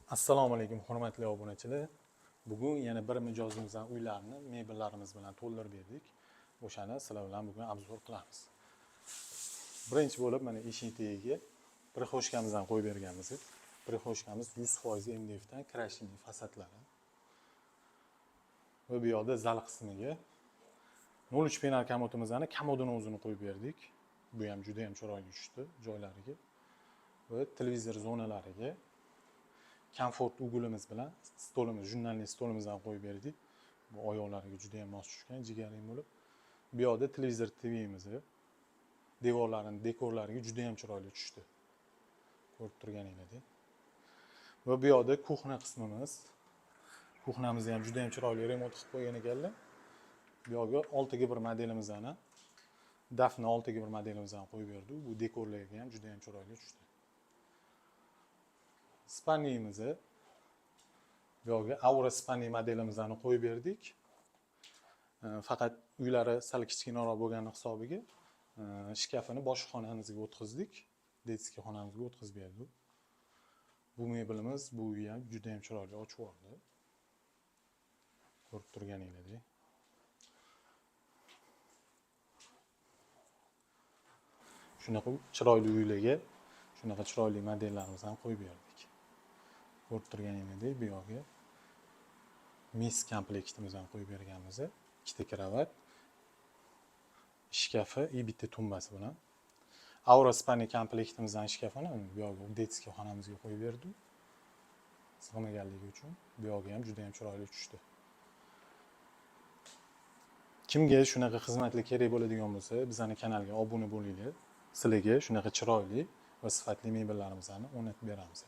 Assalomu alaykum hurmatli obunachilar. Bugun yana bir mijozimizdan uylarni mebellarimiz bilan to'ldirib berdik. O'shani sizlar bilan bugun obzor qilamiz. Birinchi bo'lib mana eshik tagiga prixoshkamizdan qo'yib berganmiz. Prixoshkamiz 100% MDF dan krashli fasadlari. Va bu yoqda zal qismiga 03 penal komodimizni komodini o'zini qo'yib berdik. Bu ham juda ham chiroyli tushdi joylariga. Va televizor zonalariga komfort ugulimiz bilan stolimiz, jurnalli stolimizdan qo'yib berdik. Bu oyoqlariga juda ham mos tushgan, jigarli bo'lib. Bu yoqda televizor TV'miz, devorlarining dekorlariga juda ham chiroyli tushdi. Ko'rib turganinglardek. Va bu yoqda kuxna qismimiz. Kuxnamizni ham juda ham chiroyli remont qilib qo'ygan ekanlar. Bu yoqqa 6x1 modelimizni, Dafna 6x1 modelimizni qo'yib berdik. Bu dekorlarga ham juda ham chiroyli tushdi. Spaniyimizni bu yoqqa Aura Spaniy modelimizni qo'yib berdik. Faqat uylari sal kichkinaroq bo'lgani hisobiga shkafini boshqa xonamizga o'tkazdik. Detskiy xonamizga o'tkazib berdik. Bu mebelimiz bu uy ham juda ham chiroyli ochib oldi. Ko'rib turganinglardek. Shunaqa chiroyli uylarga shunaqa chiroyli modellarimizni ham qo'yib berdik. Ko'rib turganinglardek bu yoqqa mis komplektimizdan qo'yib berganmiz. Ikkita kravat, shkafi va bitta tumbasi bilan. Aura Spaniy komplektimizdan shkafini bu yoqqa detskiy xonamizga qo'yib berdik. Sig'maganligi uchun bu yoqqa ham juda ham chiroyli tushdi. Kimga shunaqa xizmatlar kerak bo'ladigan bo'lsa, bizning kanalga obuna bo'linglar. Sizlarga shunaqa chiroyli va sifatli mebellarimizni o'rnatib beramiz.